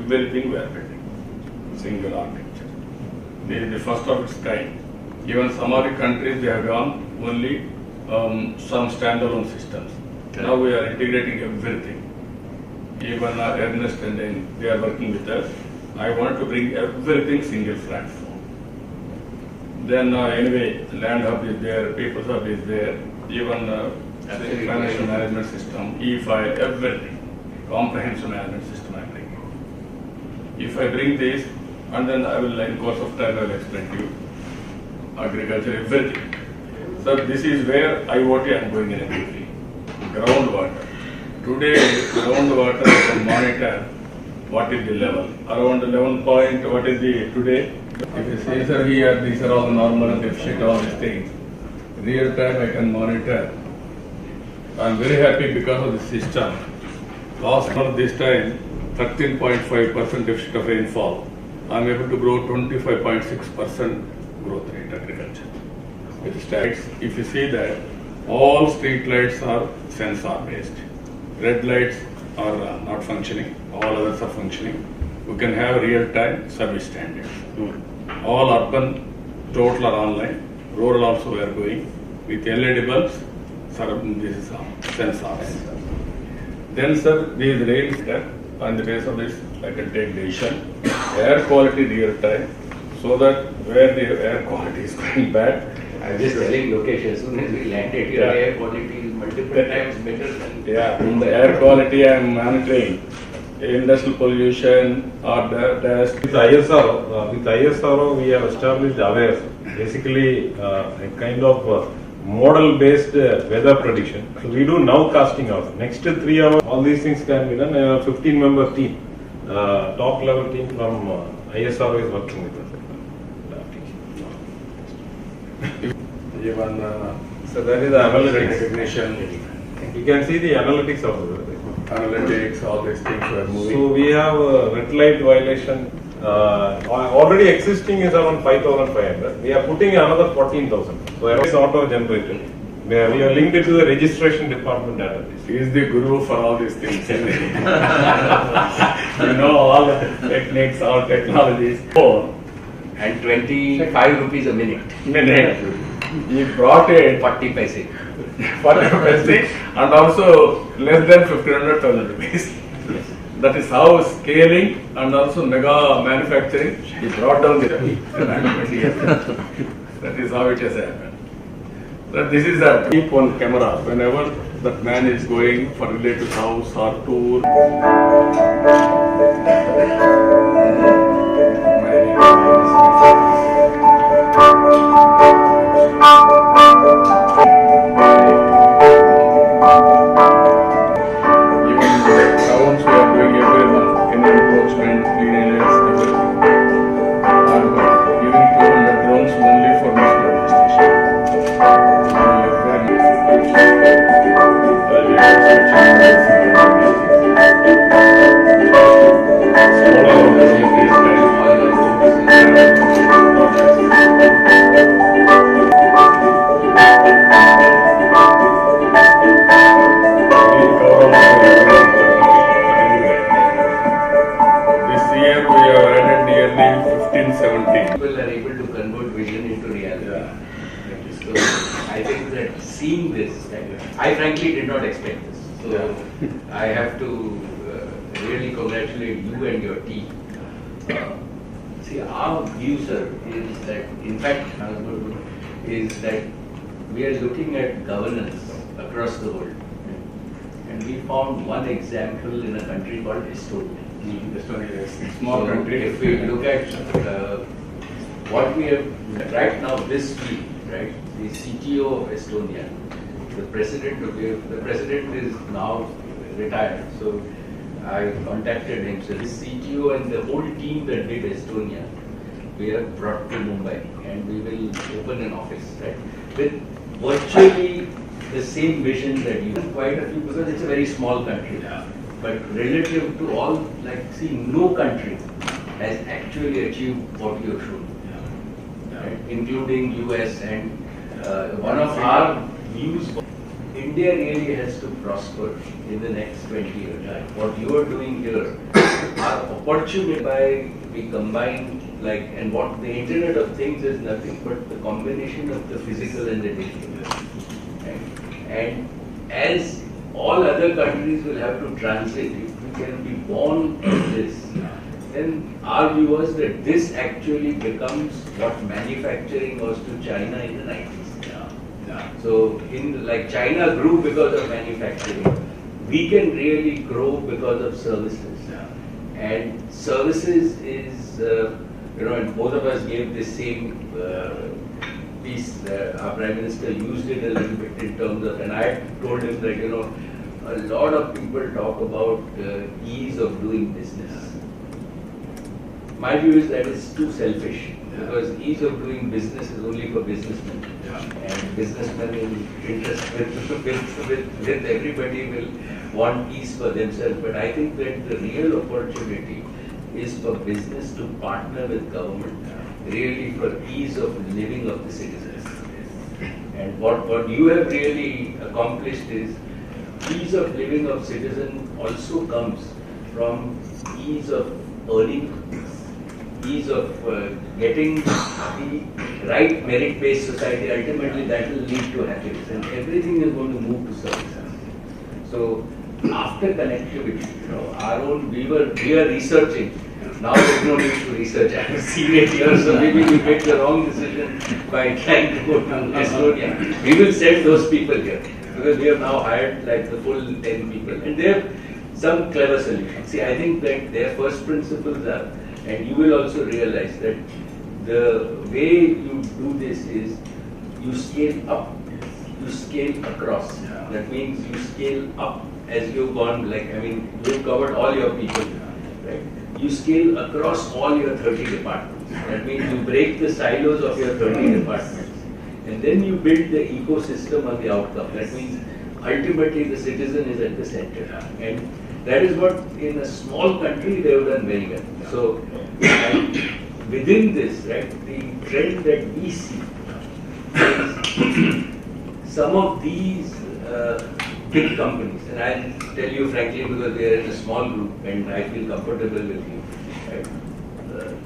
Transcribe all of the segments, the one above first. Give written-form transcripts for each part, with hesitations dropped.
everything we are building. Single architecture. This is the first of its kind. Even some other countries, they have gone only some standalone systems. Now we are integrating everything. Even Ernest and then they are working with us. I want to bring everything single platform. Then anyway, Land Hub is there, People's Hub is there, even financial management system, e-file, everything. Comprehensive management system I bring. If I bring this, and then I will, in course of time, I will explain to you agriculture, everything. So this is where IoT I am going in immediately. Groundwater. Today, groundwater I can monitor what is the level. Around 11 point, what is the today? If you say, sir, here, these are all the normal and deficit, all these things. Real time I can monitor. I am very happy because of the system. Last month, this time, 13.5% deficit of rainfall. I am able to grow 25.6% growth rate agriculture. With stats, if you see that, all street lights are sensor based. Red lights are not functioning, all others are functioning. We can have real-time service standards. All urban, total are online. Rural also we are going. With LED bulbs, this is sensors. Then sir, these rails there, on the basis of this, I can take decision. Air quality real-time, so that where the air quality is going bad. I'm just telling Lokesh, as soon as we landed here, air quality is multiple times better than... In the air quality I am monitoring. Industrial pollution or dust. With ISRO, we have established AWARE, basically a kind of model-based weather prediction. So we do nowcasting also. Next 3 hours, all these things can be done. A 15-member team, top level team from ISRO is working with us. Even So that is the analytics. recognition, You can see the analytics of it. analytics, all these things were moving. So we have red light violation. Already existing is around 5,500. We are putting another 14,000. So that is auto generated. We have linked it to the registration department database. He is the guru for all these things. You know all the techniques, all technologies. And 25 rupees a minute. He brought it 40 paise. for domestic and also less than 1,500 rupees. Yes. That is how scaling and also mega manufacturing, he brought down the That is how it has happened. So this is a keep on camera whenever that man is going for relative's house or tour. People are able to convert vision into reality. So I think that seeing this, I frankly did not expect this. So I have to really congratulate you and your team. See, our view, sir, is that, in fact, is that we are looking at governance across the world. And we found one example in a country called Estonia. Estonia is a small country. If we look at what we have right now this week, right? The CTO of Estonia, the president is now retired. So I contacted him. So the CTO and the whole team that did Estonia, we have brought to Mumbai, and we will open an office, right? With virtually the same vision that you have. Quite a few, because it's a very small country. But relative to all, like, see, no country has actually achieved what you have shown, right? Including US. And one of our views, India really has to prosper in the next 20 years. Right? What you are doing here our opportunity by we combine like, and what the Internet of Things is nothing but the combination of the physical and the digital. Right? And as all other countries will have to transit, if we can be born in this, then our view was that this actually becomes what manufacturing was to China in the 90s. So in like China grew because of manufacturing, we can really grow because of services. And services is, and both of us gave the same piece. Our Prime Minister used it a little bit in terms of, and I told him that, a lot of people talk about ease of doing business. My view is that it's too selfish, because ease of doing business is only for businessmen. And businessmen in interest with everybody will want ease for themselves. But I think that the real opportunity is for business to partner with government, really for ease of living of the citizens. And what you have really accomplished is ease of living of citizen also comes from ease of earning, ease of getting the right merit-based society. Ultimately, that will lead to happiness, and everything is going to move to services. So, after connectivity, our own we are researching. Now there's no need to research. I have seen it here, so maybe we made the wrong decision by trying to go to Estonia. We will send those people here, because we have now hired like the full 10 people, and they have some clever solutions. See, I think that their first principles are, and you will also realize that the way you do this is you scale up, you scale across. That means you scale up as you've gone, you've covered all your people, right? You scale across all your 30 departments. That means you break the silos of your 30 departments. And then you build the ecosystem on the outcome. That means ultimately the citizen is at the center. And that is what in a small country they have done very well. So within this, right, the trend that we see is some of these big companies, and I'll tell you frankly because we are in a small group and I feel comfortable with you, right?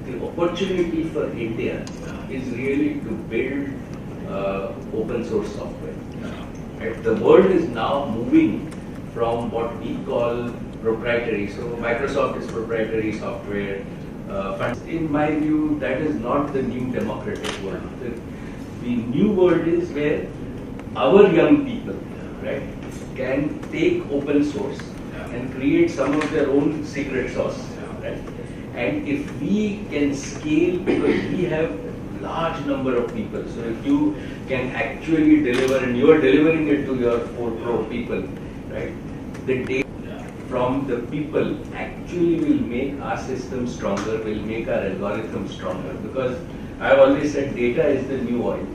The opportunity for India is really to build open source software. Right? The world is now moving from what we call proprietary. So Microsoft is proprietary software. In my view, that is not the new democratic world. The new world is where our young people, right, can take open source and create some of their own secret sauce, right? And if we can scale, because we have large number of people, so if you can actually deliver, and you are delivering it to your 4 crore people, right? The data from the people actually will make our system stronger, will make our algorithm stronger, because I've always said data is the new oil.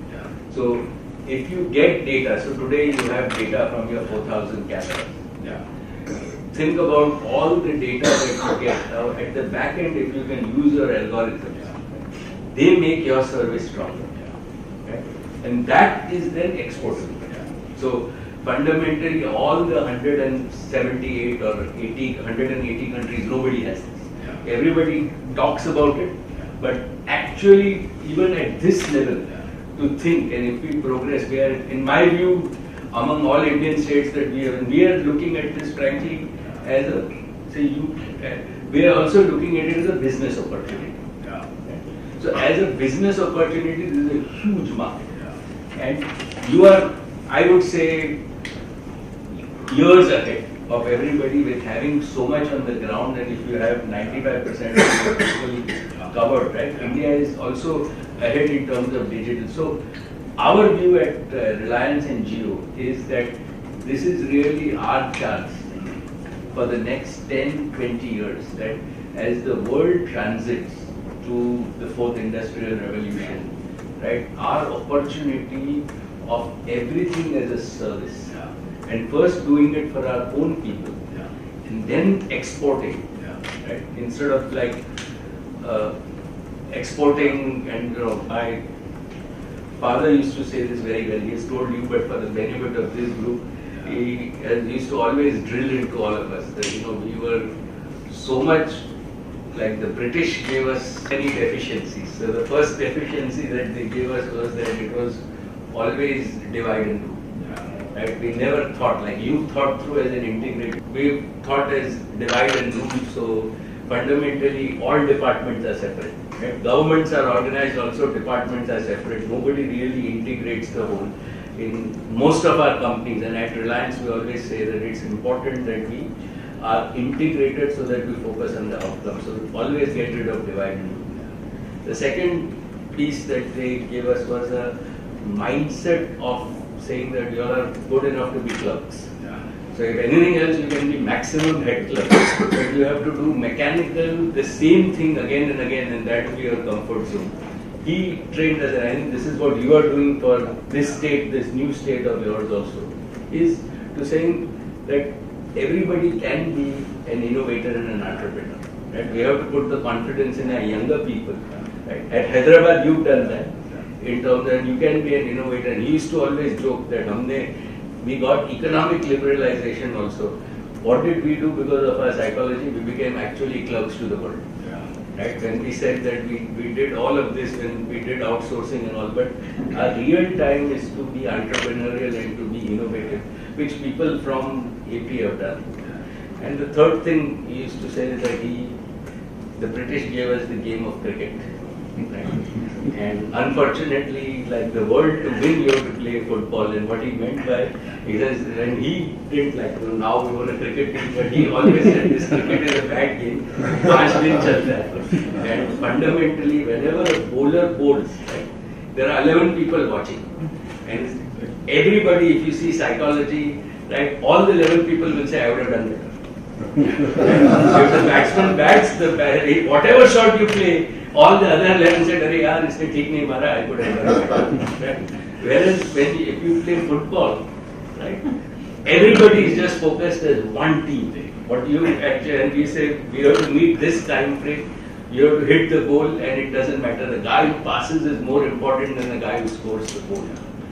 So if you get data, so today you have data from your 4,000 cameras. Think about all the data that you get. Now at the back end, if you can use your algorithms, they make your service stronger. Okay? And that is then exportable. So fundamentally, all the 178 or 180 countries, nobody has this. Everybody talks about it, but actually, even at this level, to think, and if we progress, we are, in my view, among all Indian states that we are looking at this frankly as a, we are also looking at it as a business opportunity. So as a business opportunity, this is a huge market. And you are, I would say, years ahead of everybody with having so much on the ground, and if you have 95% of the people covered, right? India is also ahead in terms of digital. So our view at Reliance and Jio is that this is really our chance for the next 10-20 years, that as the world transits to the 4th industrial revolution, right, our opportunity of everything as a service, and first doing it for our own people, and then exporting, right, instead of like exporting. And my father used to say this very well, he has told you, but for the benefit of this group, he used to always drill into all of us that we were so much like the British gave us many deficiencies. So the first deficiency that they gave us was that it was always divide and rule. Right? We never thought, like you thought through as an integrated. We thought as divide and rule. So fundamentally, all departments are separate. Right? Governments are organized, also departments are separate. Nobody really integrates the whole. In most of our companies, and at Reliance, we always say that it's important that we are integrated so that we focus on the outcome. So we always get rid of divide and rule. The second piece that they gave us was a mindset of saying that you are good enough to be clerks. So if anything else, you can be maximum head clerk, but you have to do mechanical, the same thing again and again, and that will be your comfort zone. He trained us, and I think this is what you are doing for this state, this new state of yours also, is to saying that everybody can be an innovator and an entrepreneur. Right? We have to put the confidence in our younger people. Right? At Hyderabad, you've done that. In terms that you can be an innovator. And he used to always joke that we got economic liberalization also. What did we do because of our psychology? We became actually clerks to the world. Right? When we said that we did all of this, when we did outsourcing and all, but our real time is to be entrepreneurial and to be innovative, which people from AP have done. And the third thing he used to say is that the British gave us the game of cricket. Right? And unfortunately, like the world to win, you have to play football. And what he meant by, he says, when he didn't like, now we won a cricket team, but he always said this cricket is a bad game. 5 din chalta hai. And fundamentally, whenever a bowler bowls, right, there are 11 people watching. And everybody, if you see psychology, right, all the 11 people will say, I would have done better. If the batsman bats, whatever shot you play, all the other 11 said, "Arey yaar, isne theek nahi mara, I could have done better." Whereas if you play football, right, everybody is just focused as one team. What you actually, and we say we have to meet this time frame, you have to hit the goal, and it doesn't matter. The guy who passes is more important than the guy who scores the goal.